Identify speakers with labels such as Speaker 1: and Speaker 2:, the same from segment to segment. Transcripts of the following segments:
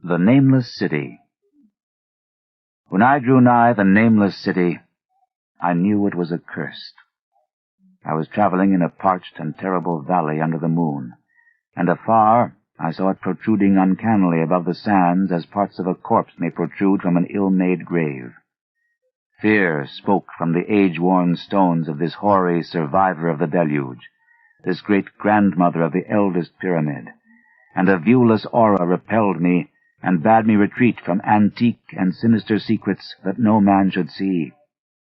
Speaker 1: The Nameless City. When I drew nigh the Nameless City, I knew it was accursed. I was traveling in a parched and terrible valley under the moon, and afar I saw it protruding uncannily above the sands as parts of a corpse may protrude from an ill-made grave. Fear spoke from the age-worn stones of this hoary survivor of the deluge, this great-grandmother of the eldest pyramid, and a viewless aura repelled me and bade me retreat from antique and sinister secrets that no man should see,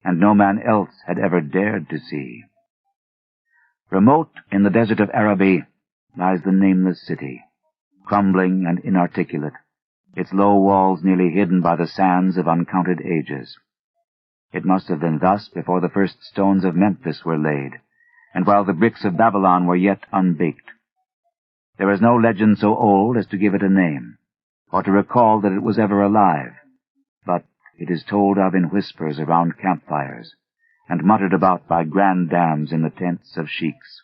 Speaker 1: and no man else had ever dared to see. Remote in the desert of Araby lies the Nameless City, crumbling and inarticulate, its low walls nearly hidden by the sands of uncounted ages. It must have been thus before the first stones of Memphis were laid, and while the bricks of Babylon were yet unbaked. There is no legend so old as to give it a name, or to recall that it was ever alive, but it is told of in whispers around campfires, and muttered about by granddames in the tents of sheiks,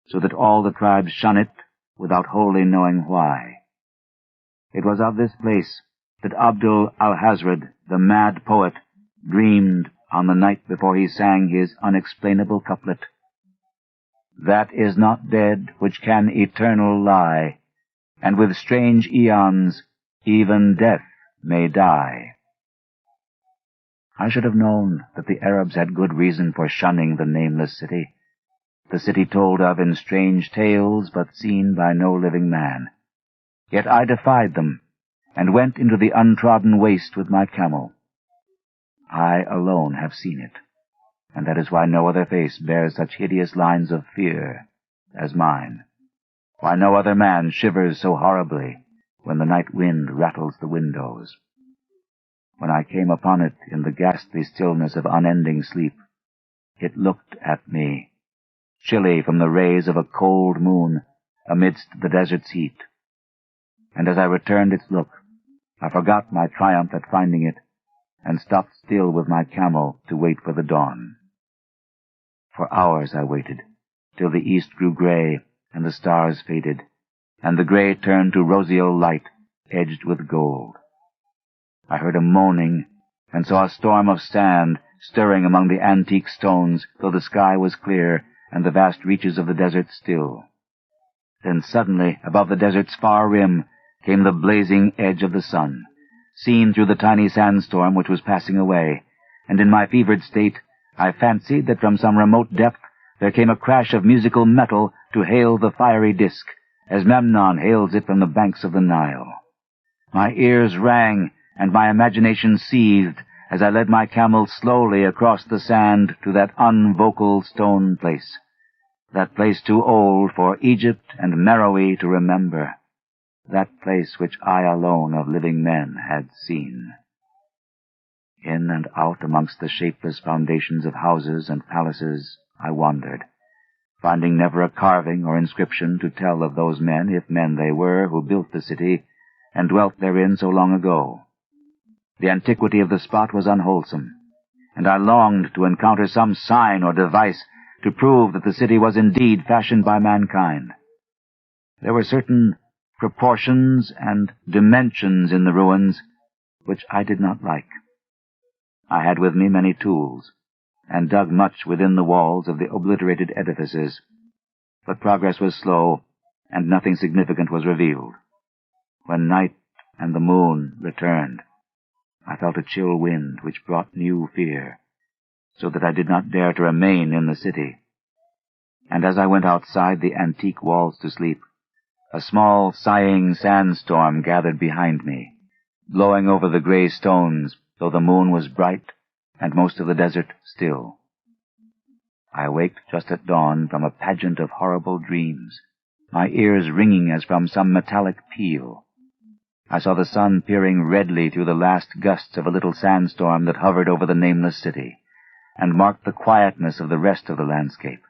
Speaker 1: so that all the tribes shun it without wholly knowing why. It was of this place that Abdul al-Hazred, the mad poet, dreamed on the night before he sang his unexplainable couplet. That is not dead which can eternal lie, and with strange eons even death may die. I should have known that the Arabs had good reason for shunning the Nameless City, the city told of in strange tales but seen by no living man. Yet I defied them, and went into the untrodden waste with my camel. I alone have seen it, and that is why no other face bears such hideous lines of fear as mine, why no other man shivers so horribly when the night wind rattles the windows. When I came upon it in the ghastly stillness of unending sleep, it looked at me, chilly from the rays of a cold moon amidst the desert's heat. And as I returned its look, I forgot my triumph at finding it, and stopped still with my camel to wait for the dawn. For hours I waited, till the east grew gray and the stars faded, and the gray turned to roseal light edged with gold. I heard a moaning, and saw a storm of sand stirring among the antique stones, though the sky was clear and the vast reaches of the desert still. Then suddenly, above the desert's far rim, came the blazing edge of the sun, seen through the tiny sandstorm which was passing away, and in my fevered state I fancied that from some remote depth there came a crash of musical metal to hail the fiery disk, as Memnon hails it from the banks of the Nile. My ears rang, and my imagination seethed as I led my camel slowly across the sand to that unvocal stone place, that place too old for Egypt and Meroe to remember, that place which I alone of living men had seen. In and out amongst the shapeless foundations of houses and palaces I wandered, finding never a carving or inscription to tell of those men, if men they were, who built the city and dwelt therein so long ago. The antiquity of the spot was unwholesome, and I longed to encounter some sign or device to prove that the city was indeed fashioned by mankind. There were certain proportions and dimensions in the ruins which I did not like. I had with me many tools, and dug much within the walls of the obliterated edifices, but progress was slow, and nothing significant was revealed. When night and the moon returned, I felt a chill wind which brought new fear, so that I did not dare to remain in the city. And as I went outside the antique walls to sleep, a small, sighing sandstorm gathered behind me, blowing over the gray stones, though the moon was bright and most of the desert still. I waked just at dawn from a pageant of horrible dreams, my ears ringing as from some metallic peal. I saw the sun peering redly through the last gusts of a little sandstorm that hovered over the Nameless City, and marked the quietness of the rest of the landscape.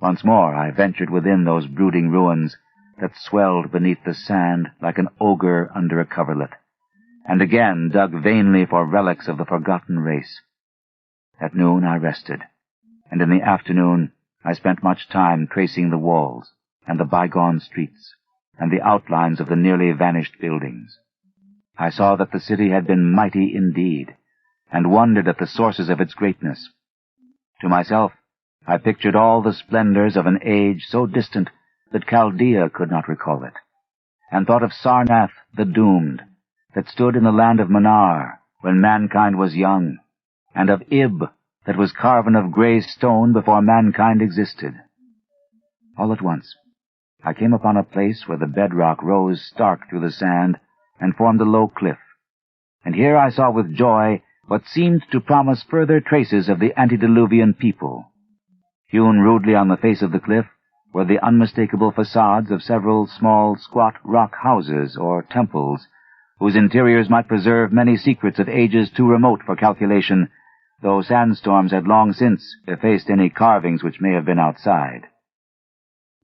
Speaker 1: Once more I ventured within those brooding ruins that swelled beneath the sand like an ogre under a coverlet, and again dug vainly for relics of the forgotten race. At noon I rested, and in the afternoon I spent much time tracing the walls and the bygone streets, and the outlines of the nearly vanished buildings. I saw that the city had been mighty indeed, and wondered at the sources of its greatness. To myself, I pictured all the splendors of an age so distant that Chaldea could not recall it, and thought of Sarnath the Doomed, that stood in the land of Manar when mankind was young, and of Ib, that was carven of grey stone before mankind existed. All at once, I came upon a place where the bedrock rose stark through the sand and formed a low cliff, and here I saw with joy what seemed to promise further traces of the antediluvian people. Hewn rudely on the face of the cliff were the unmistakable facades of several small, squat rock houses or temples, whose interiors might preserve many secrets of ages too remote for calculation, though sandstorms had long since effaced any carvings which may have been outside.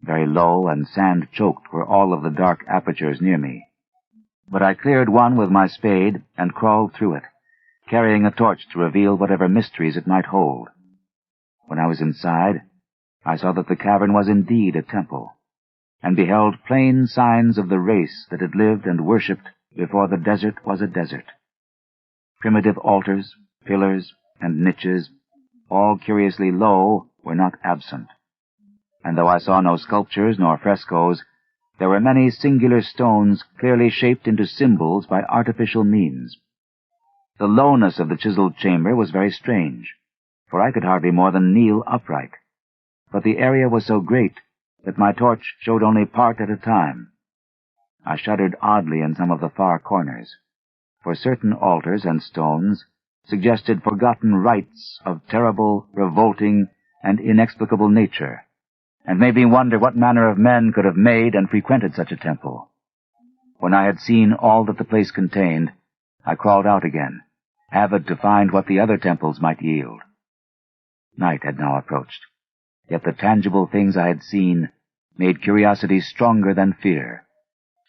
Speaker 1: Very low and sand-choked were all of the dark apertures near me, but I cleared one with my spade and crawled through it, carrying a torch to reveal whatever mysteries it might hold. When I was inside, I saw that the cavern was indeed a temple, and beheld plain signs of the race that had lived and worshipped before the desert was a desert. Primitive altars, pillars, and niches, all curiously low, were not absent, and though I saw no sculptures nor frescoes, there were many singular stones clearly shaped into symbols by artificial means. The lowness of the chiseled chamber was very strange, for I could hardly more than kneel upright, but the area was so great that my torch showed only part at a time. I shuddered oddly in some of the far corners, for certain altars and stones suggested forgotten rites of terrible, revolting, and inexplicable nature, and made me wonder what manner of men could have made and frequented such a temple. When I had seen all that the place contained, I crawled out again, avid to find what the other temples might yield. Night had now approached, yet the tangible things I had seen made curiosity stronger than fear,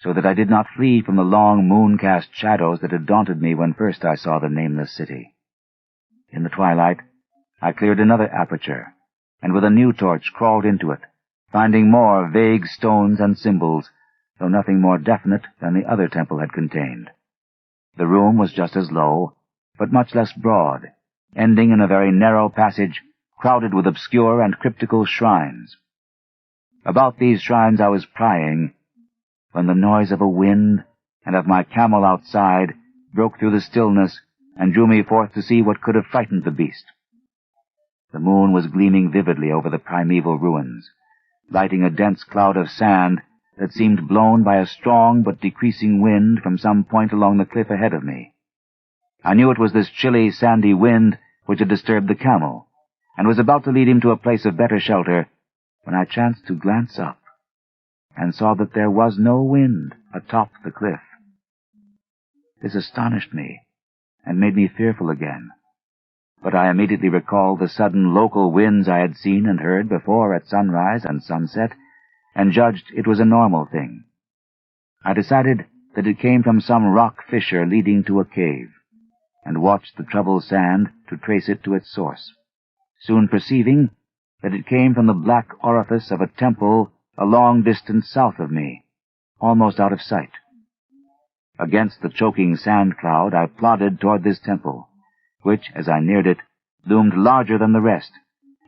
Speaker 1: so that I did not flee from the long moon-cast shadows that had daunted me when first I saw the nameless city. In the twilight, I cleared another aperture, and with a new torch crawled into it, finding more vague stones and symbols, though nothing more definite than the other temple had contained. The room was just as low, but much less broad, ending in a very narrow passage crowded with obscure and cryptical shrines. About these shrines I was prying, when the noise of a wind and of my camel outside broke through the stillness and drew me forth to see what could have frightened the beast. The moon was gleaming vividly over the primeval ruins, lighting a dense cloud of sand that seemed blown by a strong but decreasing wind from some point along the cliff ahead of me. I knew it was this chilly, sandy wind which had disturbed the camel, and was about to lead him to a place of better shelter, when I chanced to glance up, and saw that there was no wind atop the cliff. This astonished me, and made me fearful again, but I immediately recalled the sudden local winds I had seen and heard before at sunrise and sunset, and judged it was a normal thing. I decided that it came from some rock fissure leading to a cave, and watched the troubled sand to trace it to its source, soon perceiving that it came from the black orifice of a temple a long distance south of me, almost out of sight. Against the choking sand cloud I plodded toward this temple, which, as I neared it, loomed larger than the rest,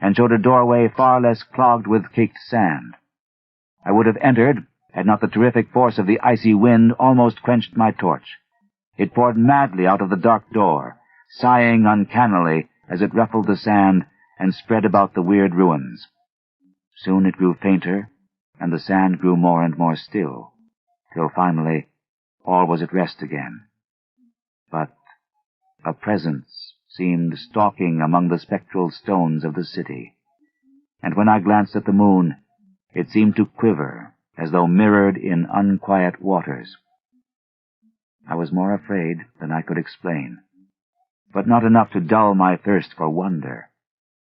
Speaker 1: and showed a doorway far less clogged with caked sand. I would have entered, had not the terrific force of the icy wind almost quenched my torch. It poured madly out of the dark door, sighing uncannily as it ruffled the sand and spread about the weird ruins. Soon it grew fainter, and the sand grew more and more still, till finally all was at rest again. But a presence seemed stalking among the spectral stones of the city, and when I glanced at the moon, it seemed to quiver as though mirrored in unquiet waters. I was more afraid than I could explain, but not enough to dull my thirst for wonder.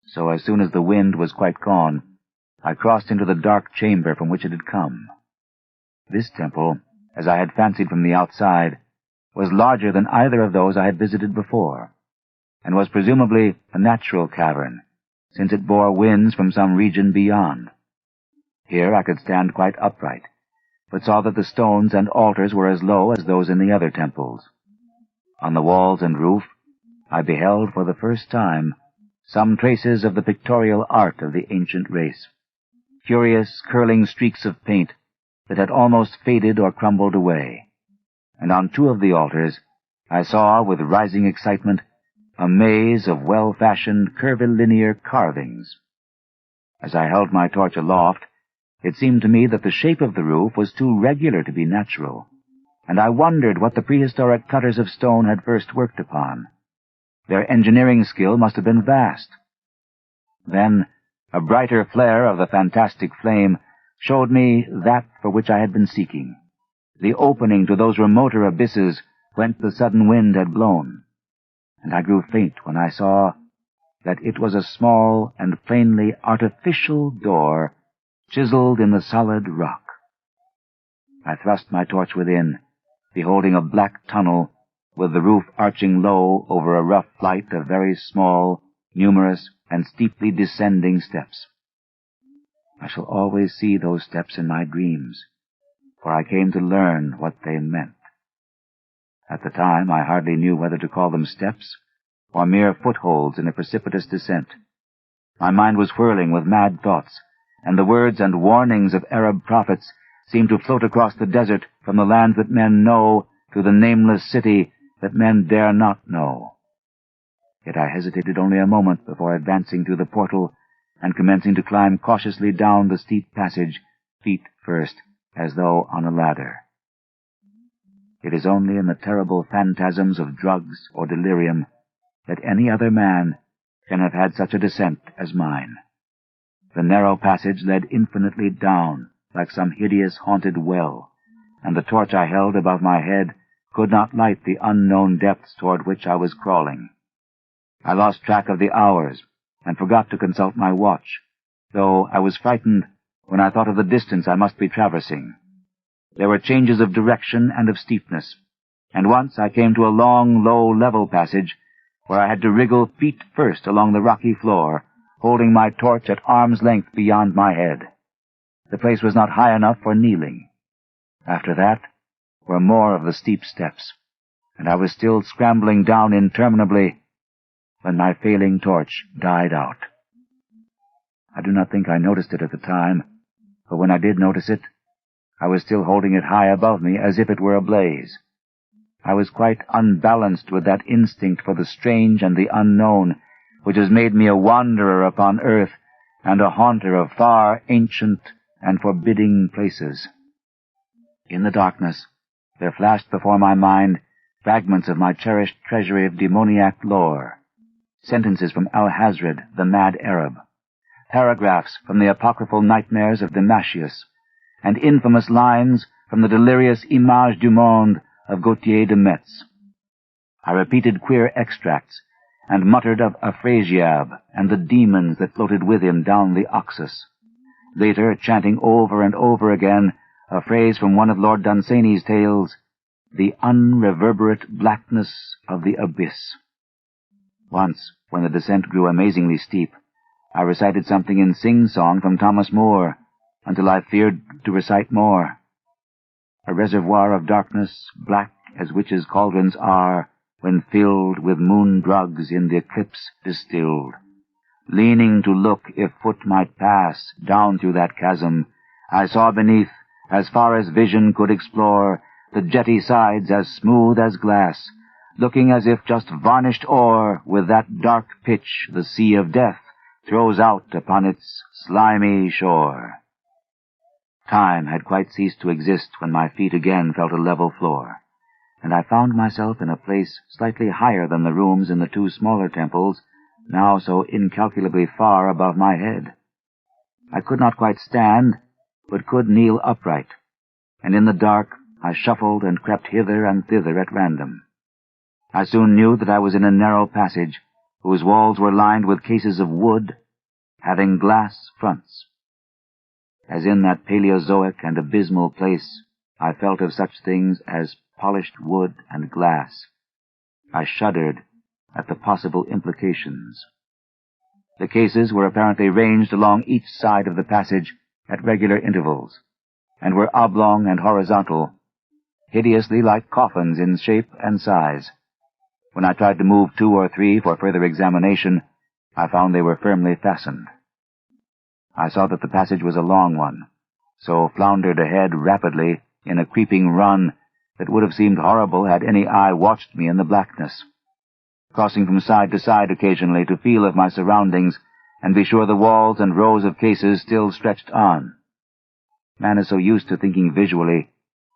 Speaker 1: So as soon as the wind was quite gone, I crossed into the dark chamber from which it had come. This temple, as I had fancied from the outside, was larger than either of those I had visited before, and was presumably a natural cavern, since it bore winds from some region beyond. Here I could stand quite upright, but saw that the stones and altars were as low as those in the other temples. On the walls and roof I beheld for the first time some traces of the pictorial art of the ancient race, curious curling streaks of paint that had almost faded or crumbled away, and on 2 of the altars I saw, with rising excitement, a maze of well-fashioned curvilinear carvings. As I held my torch aloft, it seemed to me that the shape of the roof was too regular to be natural, and I wondered what the prehistoric cutters of stone had first worked upon. Their engineering skill must have been vast. Then a brighter flare of the fantastic flame showed me that for which I had been seeking, the opening to those remoter abysses whence the sudden wind had blown, and I grew faint when I saw that it was a small and plainly artificial door chiseled in the solid rock. I thrust my torch within, beholding a black tunnel with the roof arching low over a rough flight of very small, numerous, and steeply descending steps. I shall always see those steps in my dreams, for I came to learn what they meant. At the time, I hardly knew whether to call them steps or mere footholds in a precipitous descent. My mind was whirling with mad thoughts, and the words and warnings of Arab prophets seemed to float across the desert from the land that men know to the nameless city that men dare not know. Yet I hesitated only a moment before advancing through the portal and commencing to climb cautiously down the steep passage, feet first, as though on a ladder. It is only in the terrible phantasms of drugs or delirium that any other man can have had such a descent as mine. The narrow passage led infinitely down, like some hideous haunted well, and the torch I held above my head could not light the unknown depths toward which I was crawling. I lost track of the hours and forgot to consult my watch, though I was frightened when I thought of the distance I must be traversing. There were changes of direction and of steepness, and once I came to a long, low, level passage where I had to wriggle feet first along the rocky floor, holding my torch at arm's length beyond my head. The place was not high enough for kneeling. After that were more of the steep steps, and I was still scrambling down interminably when my failing torch died out. I do not think I noticed it at the time, for when I did notice it, I was still holding it high above me as if it were ablaze. I was quite unbalanced with that instinct for the strange and the unknown which has made me a wanderer upon earth and a haunter of far, ancient, and forbidding places. In the darkness, there flashed before my mind fragments of my cherished treasury of demoniac lore, sentences from Al-Hazred, the mad Arab, paragraphs from the apocryphal nightmares of Damascius, and infamous lines from the delirious Images du Monde of Gautier de Metz. I repeated queer extracts, and muttered of Afrasiab and the demons that floated with him down the Oxus, later chanting over and over again a phrase from one of Lord Dunsany's tales, the unreverberate blackness of the abyss. Once, when the descent grew amazingly steep, I recited something in sing-song from Thomas Moore, until I feared to recite more. A reservoir of darkness, black as witches' cauldrons are, when filled with moon drugs in the eclipse distilled. Leaning to look if foot might pass down through that chasm, I saw beneath, as far as vision could explore, the jetty sides as smooth as glass, looking as if just varnished o'er with that dark pitch the sea of death throws out upon its slimy shore. Time had quite ceased to exist when my feet again felt a level floor, and I found myself in a place slightly higher than the rooms in the 2 smaller temples, now so incalculably far above my head. I could not quite stand, but could kneel upright, and in the dark I shuffled and crept hither and thither at random. I soon knew that I was in a narrow passage, whose walls were lined with cases of wood, having glass fronts. As in that Paleozoic and abysmal place, I felt of such things as polished wood and glass. I shuddered at the possible implications. The cases were apparently ranged along each side of the passage at regular intervals, and were oblong and horizontal, hideously like coffins in shape and size. When I tried to move 2 or 3 for further examination, I found they were firmly fastened. I saw that the passage was a long one, so floundered ahead rapidly in a creeping run that would have seemed horrible had any eye watched me in the blackness, crossing from side to side occasionally to feel of my surroundings and be sure the walls and rows of cases still stretched on. Man is so used to thinking visually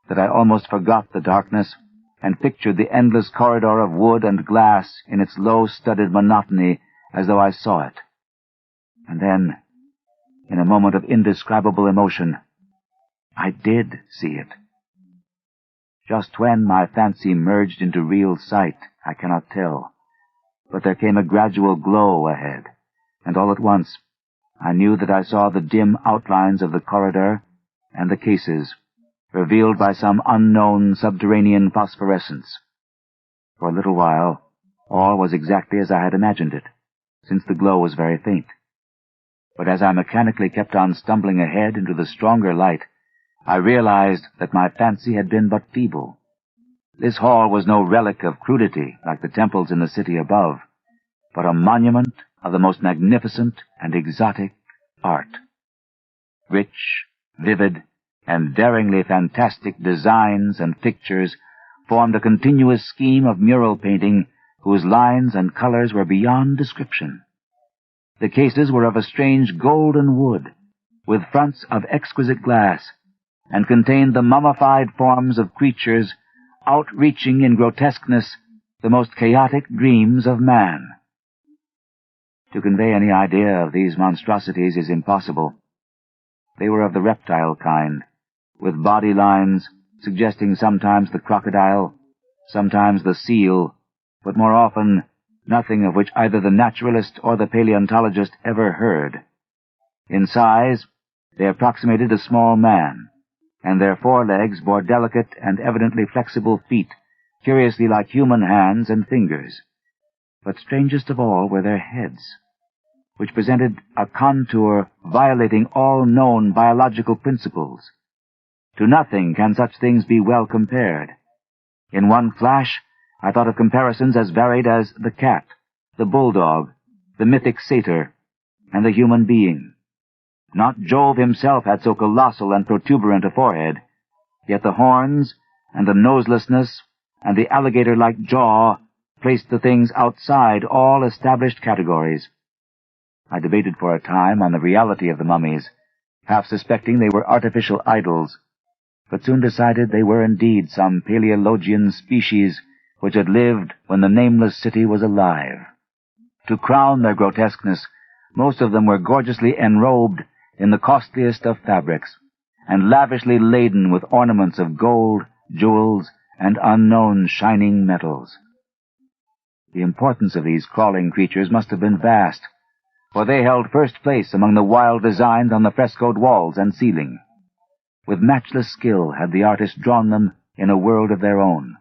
Speaker 1: that I almost forgot the darkness and pictured the endless corridor of wood and glass in its low-studded monotony as though I saw it. And then, in a moment of indescribable emotion, I did see it. Just when my fancy merged into real sight, I cannot tell, but there came a gradual glow ahead, and all at once I knew that I saw the dim outlines of the corridor and the cases, revealed by some unknown subterranean phosphorescence. For a little while, all was exactly as I had imagined it, since the glow was very faint. But as I mechanically kept on stumbling ahead into the stronger light, I realized that my fancy had been but feeble. This hall was no relic of crudity like the temples in the city above, but a monument of the most magnificent and exotic art. Rich, vivid, and daringly fantastic designs and pictures formed a continuous scheme of mural painting whose lines and colors were beyond description. The cases were of a strange golden wood, with fronts of exquisite glass, and contained the mummified forms of creatures outreaching in grotesqueness the most chaotic dreams of man. To convey any idea of these monstrosities is impossible. They were of the reptile kind, with body lines suggesting sometimes the crocodile, sometimes the seal, but more often nothing of which either the naturalist or the paleontologist ever heard. In size, they approximated a small man, and their forelegs bore delicate and evidently flexible feet, curiously like human hands and fingers. But strangest of all were their heads, which presented a contour violating all known biological principles. To nothing can such things be well compared. In one flash, I thought of comparisons as varied as the cat, the bulldog, the mythic satyr, and the human being. Not Jove himself had so colossal and protuberant a forehead, yet the horns, and the noselessness, and the alligator-like jaw placed the things outside all established categories. I debated for a time on the reality of the mummies, half suspecting they were artificial idols, but soon decided they were indeed some Paleologian species which had lived when the Nameless city was alive. To crown their grotesqueness, most of them were gorgeously enrobed in the costliest of fabrics, and lavishly laden with ornaments of gold, jewels, and unknown shining metals. The importance of these crawling creatures must have been vast, for they held first place among the wild designs on the frescoed walls and ceiling. With matchless skill had the artist drawn them in a world of their own,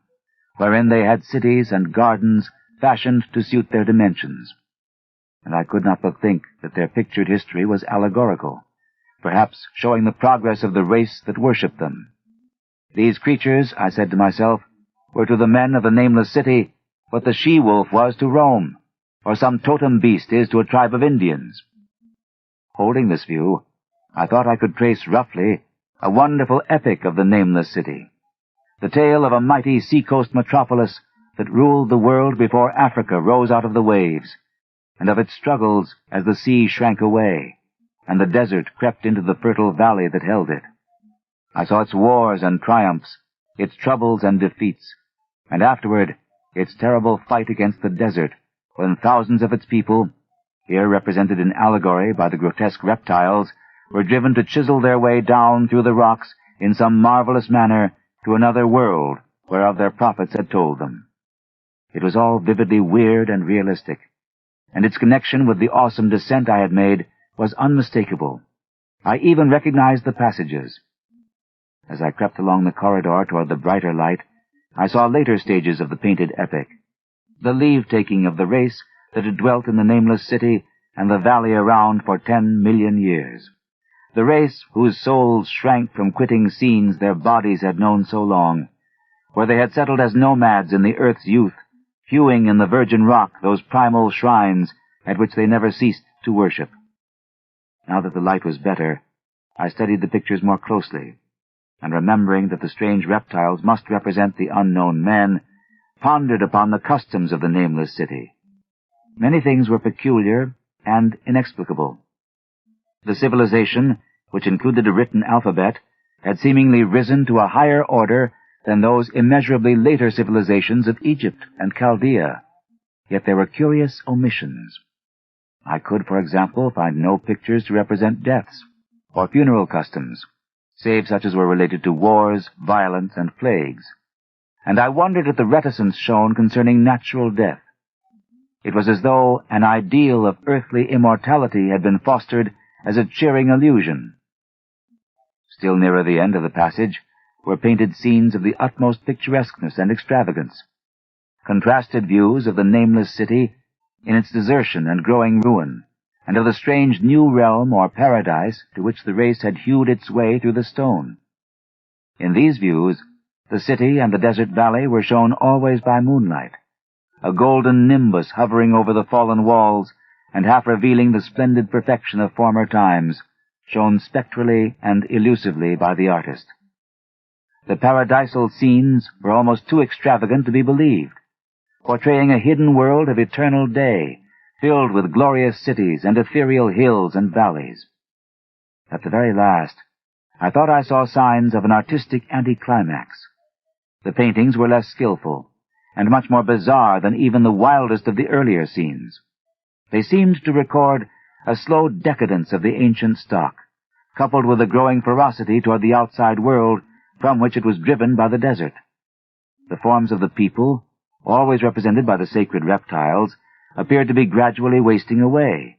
Speaker 1: wherein they had cities and gardens fashioned to suit their dimensions. And I could not but think that their pictured history was allegorical, perhaps showing the progress of the race that worshipped them. These creatures, I said to myself, were to the men of the Nameless city what the she-wolf was to Rome, or some totem beast is to a tribe of Indians. Holding this view, I thought I could trace roughly a wonderful epic of the Nameless city, the tale of a mighty seacoast metropolis that ruled the world before Africa rose out of the waves, and of its struggles as the sea shrank away, and the desert crept into the fertile valley that held it. I saw its wars and triumphs, its troubles and defeats, and afterward its terrible fight against the desert, when thousands of its people, here represented in allegory by the grotesque reptiles, were driven to chisel their way down through the rocks in some marvelous manner to another world whereof their prophets had told them. It was all vividly weird and realistic, and its connection with the awesome descent I had made was unmistakable. I even recognized the passages. As I crept along the corridor toward the brighter light, I saw later stages of the painted epic, the leave-taking of the race that had dwelt in the Nameless city and the valley around for 10 million years, the race whose souls shrank from quitting scenes their bodies had known so long, where they had settled as nomads in the earth's youth, hewing in the virgin rock those primal shrines at which they never ceased to worship. Now that the light was better, I studied the pictures more closely, and remembering that the strange reptiles must represent the unknown men, pondered upon the customs of the Nameless city. Many things were peculiar and inexplicable. The civilization, which included a written alphabet, had seemingly risen to a higher order than those immeasurably later civilizations of Egypt and Chaldea. Yet there were curious omissions. I could, for example, find no pictures to represent deaths or funeral customs, save such as were related to wars, violence, and plagues. And I wondered at the reticence shown concerning natural death. It was as though an ideal of earthly immortality had been fostered as a cheering illusion. Still nearer the end of the passage were painted scenes of the utmost picturesqueness and extravagance, contrasted views of the Nameless city in its desertion and growing ruin, and of the strange new realm or paradise to which the race had hewed its way through the stone. In these views, the city and the desert valley were shown always by moonlight, a golden nimbus hovering over the fallen walls and half revealing the splendid perfection of former times, shown spectrally and elusively by the artist. The paradisal scenes were almost too extravagant to be believed, portraying a hidden world of eternal day, filled with glorious cities and ethereal hills and valleys. At the very last, I thought I saw signs of an artistic anticlimax. The paintings were less skillful, and much more bizarre than even the wildest of the earlier scenes. They seemed to record a slow decadence of the ancient stock, coupled with a growing ferocity toward the outside world from which it was driven by the desert. The forms of the people, always represented by the sacred reptiles, appeared to be gradually wasting away,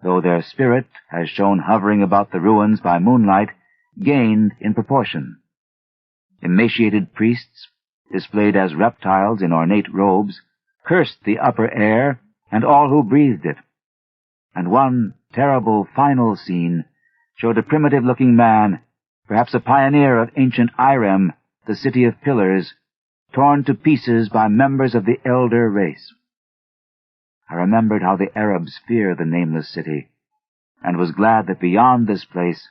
Speaker 1: though their spirit, as shown hovering about the ruins by moonlight, gained in proportion. Emaciated priests, displayed as reptiles in ornate robes, cursed the upper air and all who breathed it. And one terrible final scene showed a primitive-looking man, perhaps a pioneer of ancient Irem, the city of pillars, torn to pieces by members of the elder race. I remembered how the Arabs fear the Nameless city, and was glad that beyond this place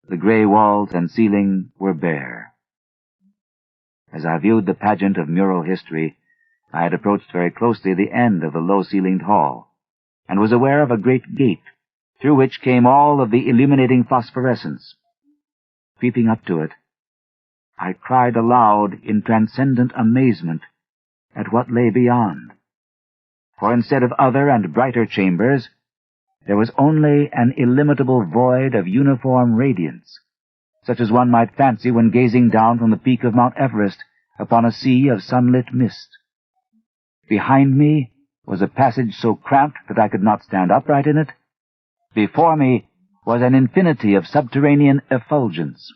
Speaker 1: the gray walls and ceiling were bare. As I viewed the pageant of mural history, I had approached very closely the end of the low-ceilinged hall, and was aware of a great gate, through which came all of the illuminating phosphorescence. Creeping up to it, I cried aloud in transcendent amazement at what lay beyond. For instead of other and brighter chambers, there was only an illimitable void of uniform radiance, such as one might fancy when gazing down from the peak of Mount Everest upon a sea of sunlit mist. Behind me was a passage so cramped that I could not stand upright in it. Before me was an infinity of subterranean effulgence.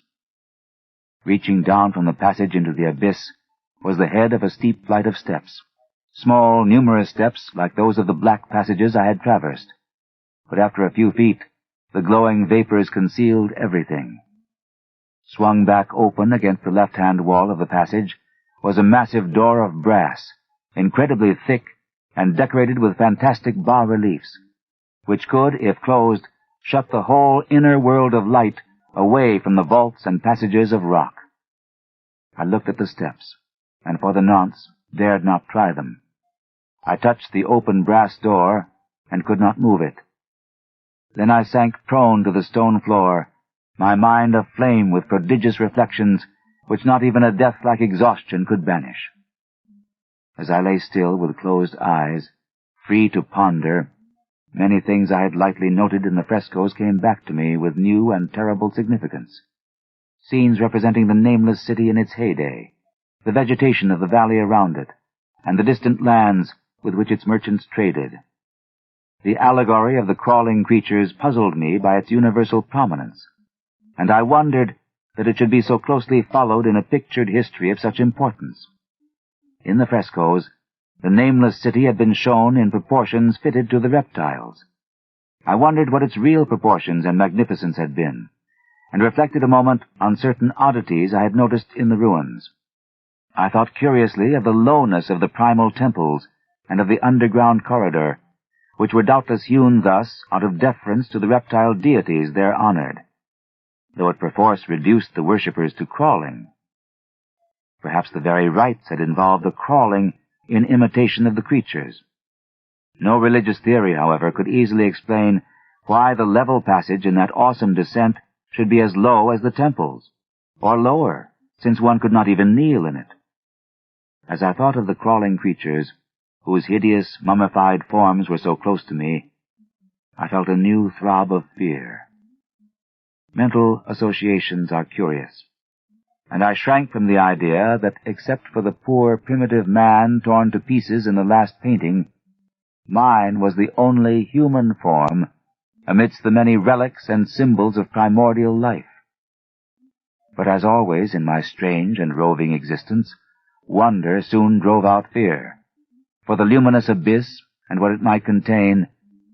Speaker 1: Reaching down from the passage into the abyss was the head of a steep flight of steps, small, numerous steps like those of the black passages I had traversed. But after a few feet, the glowing vapors concealed everything. Swung back open against the left-hand wall of the passage was a massive door of brass, incredibly thick and decorated with fantastic bas-reliefs, which could, if closed, shut the whole inner world of light away from the vaults and passages of rock. I looked at the steps, and for the nonce dared not try them. I touched the open brass door, and could not move it. Then I sank prone to the stone floor, my mind aflame with prodigious reflections which not even a death-like exhaustion could banish. As I lay still with closed eyes, free to ponder, many things I had lightly noted in the frescoes came back to me with new and terrible significance. Scenes representing the Nameless city in its heyday, the vegetation of the valley around it, and the distant lands with which its merchants traded. The allegory of the crawling creatures puzzled me by its universal prominence, and I wondered that it should be so closely followed in a pictured history of such importance. In the frescoes, the Nameless city had been shown in proportions fitted to the reptiles. I wondered what its real proportions and magnificence had been, and reflected a moment on certain oddities I had noticed in the ruins. I thought curiously of the lowness of the primal temples and of the underground corridor, which were doubtless hewn thus out of deference to the reptile deities there honored, though it perforce reduced the worshippers to crawling. Perhaps the very rites had involved the crawling in imitation of the creatures. No religious theory, however, could easily explain why the level passage in that awesome descent should be as low as the temples, or lower, since one could not even kneel in it. As I thought of the crawling creatures, whose hideous, mummified forms were so close to me, I felt a new throb of fear. Mental associations are curious, and I shrank from the idea that, except for the poor primitive man torn to pieces in the last painting, mine was the only human form amidst the many relics and symbols of primordial life. But as always in my strange and roving existence, wonder soon drove out fear, for the luminous abyss and what it might contain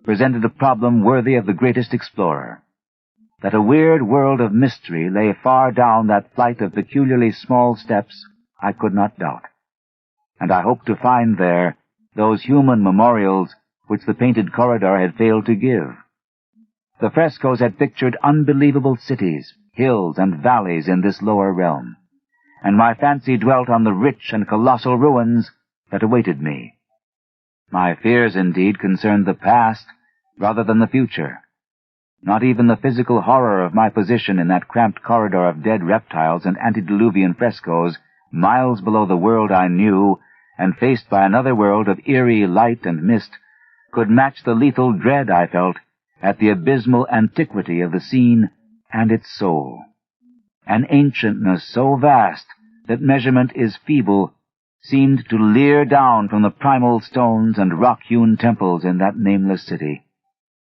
Speaker 1: presented a problem worthy of the greatest explorer. That a weird world of mystery lay far down that flight of peculiarly small steps I could not doubt, and I hoped to find there those human memorials which the painted corridor had failed to give. The frescoes had pictured unbelievable cities, hills, and valleys in this lower realm, and my fancy dwelt on the rich and colossal ruins that awaited me. My fears, indeed, concerned the past rather than the future. Not even the physical horror of my position in that cramped corridor of dead reptiles and antediluvian frescoes, miles below the world I knew, and faced by another world of eerie light and mist, could match the lethal dread I felt at the abysmal antiquity of the scene and its soul. An ancientness so vast that measurement is feeble seemed to leer down from the primal stones and rock-hewn temples in that nameless city,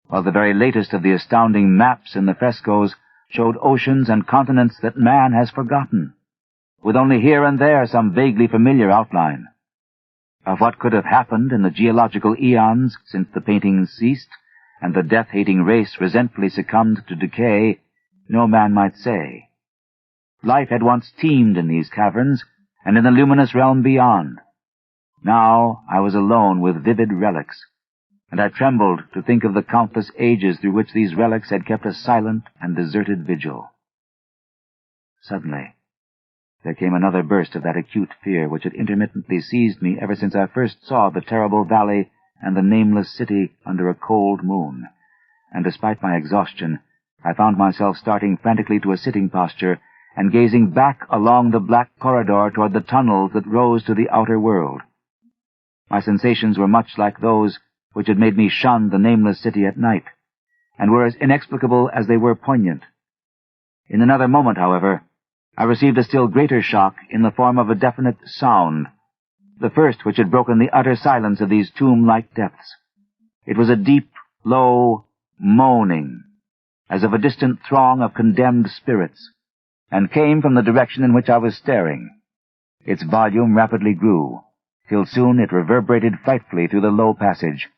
Speaker 1: while the very latest of the astounding maps in the frescoes showed oceans and continents that man has forgotten, with only here and there some vaguely familiar outline. Of what could have happened in the geological eons since the paintings ceased, and the death-hating race resentfully succumbed to decay, no man might say. Life had once teemed in these caverns, and in the luminous realm beyond. Now I was alone with vivid relics, and I trembled to think of the countless ages through which these relics had kept a silent and deserted vigil. Suddenly, there came another burst of that acute fear which had intermittently seized me ever since I first saw the terrible valley and the nameless city under a cold moon, and despite my exhaustion, I found myself starting frantically to a sitting posture and gazing back along the black corridor toward the tunnels that rose to the outer world. My sensations were much like those which had made me shun the nameless city at night, and were as inexplicable as they were poignant. In another moment, however, I received a still greater shock in the form of a definite sound, the first which had broken the utter silence of these tomb-like depths. It was a deep, low moaning, as of a distant throng of condemned spirits, and came from the direction in which I was staring. Its volume rapidly grew, till soon it reverberated frightfully through the low passage,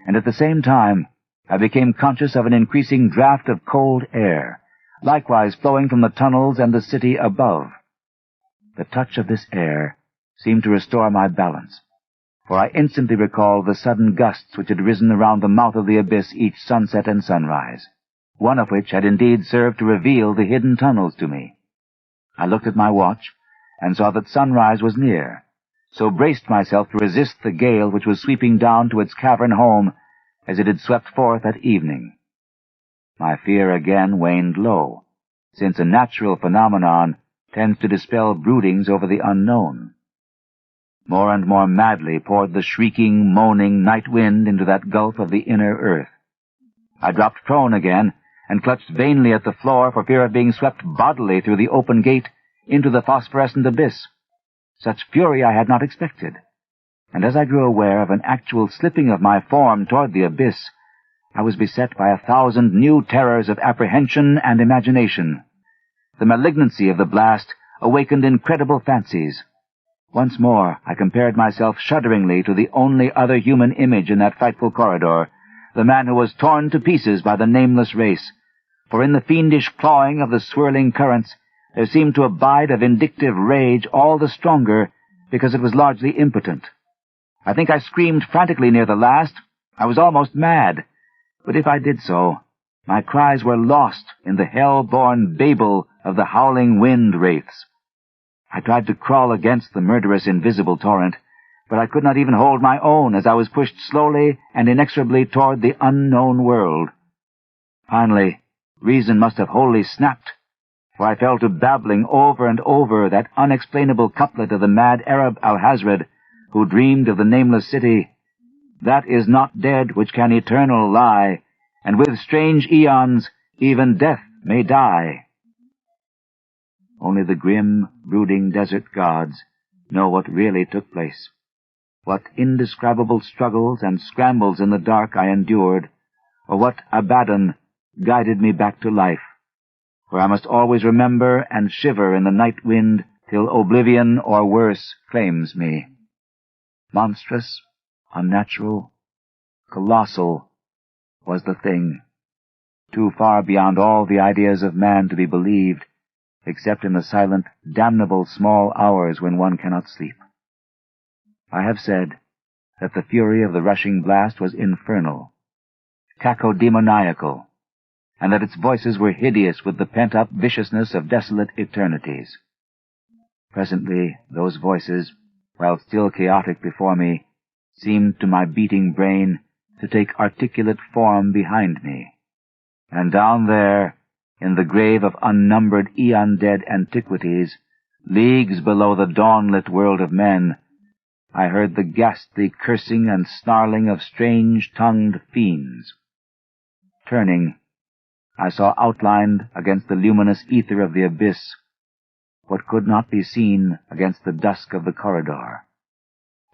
Speaker 1: and at the same time I became conscious of an increasing draught of cold air, likewise flowing from the tunnels and the city above. The touch of this air seemed to restore my balance, for I instantly recalled the sudden gusts which had risen around the mouth of the abyss each sunset and sunrise, one of which had indeed served to reveal the hidden tunnels to me. I looked at my watch, and saw that sunrise was near, so braced myself to resist the gale which was sweeping down to its cavern home as it had swept forth at evening. My fear again waned low, since a natural phenomenon tends to dispel broodings over the unknown. More and more madly poured the shrieking, moaning night wind into that gulf of the inner earth. I dropped prone again, and clutched vainly at the floor for fear of being swept bodily through the open gate into the phosphorescent abyss. Such fury I had not expected, and as I grew aware of an actual slipping of my form toward the abyss, I was beset by 1,000 new terrors of apprehension and imagination. The malignancy of the blast awakened incredible fancies. Once more I compared myself shudderingly to the only other human image in that frightful corridor, the man who was torn to pieces by the nameless race, for in the fiendish clawing of the swirling currents there seemed to abide a vindictive rage all the stronger because it was largely impotent. I think I screamed frantically near the last. I was almost mad, but if I did so, my cries were lost in the hell-born babel of the howling wind wraiths. I tried to crawl against the murderous invisible torrent, but I could not even hold my own as I was pushed slowly and inexorably toward the unknown world. Finally, reason must have wholly snapped, for I fell to babbling over and over that unexplainable couplet of the mad Arab Alhazred, who dreamed of the nameless city. That is not dead which can eternal lie, and with strange eons even death may die. Only the grim, brooding desert gods know what really took place, what indescribable struggles and scrambles in the dark I endured, or what Abaddon guided me back to life, where I must always remember and shiver in the night wind till oblivion or worse claims me. Monstrous, unnatural, colossal was the thing, too far beyond all the ideas of man to be believed, except in the silent, damnable small hours when one cannot sleep. I have said that the fury of the rushing blast was infernal, cacodemoniacal, and that its voices were hideous with the pent-up viciousness of desolate eternities. Presently those voices, while still chaotic before me, seemed to my beating brain to take articulate form behind me, and down there, in the grave of unnumbered eon-dead antiquities, leagues below the dawn-lit world of men, I heard the ghastly cursing and snarling of strange-tongued fiends. Turning, I saw outlined against the luminous ether of the abyss what could not be seen against the dusk of the corridor,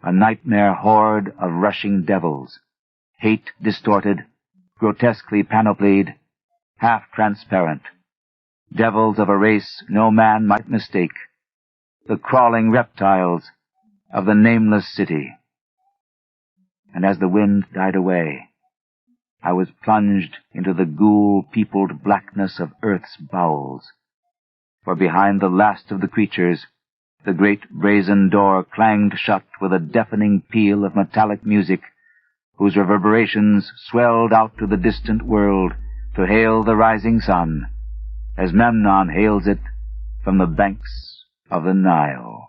Speaker 1: a nightmare horde of rushing devils, hate-distorted, grotesquely panoplied, half-transparent, devils of a race no man might mistake, the crawling reptiles of the nameless city. And as the wind died away, I was plunged into the ghoul-peopled blackness of earth's bowels, for behind the last of the creatures, the great brazen door clanged shut with a deafening peal of metallic music, whose reverberations swelled out to the distant world to hail the rising sun, as Memnon hails it from the banks of the Nile.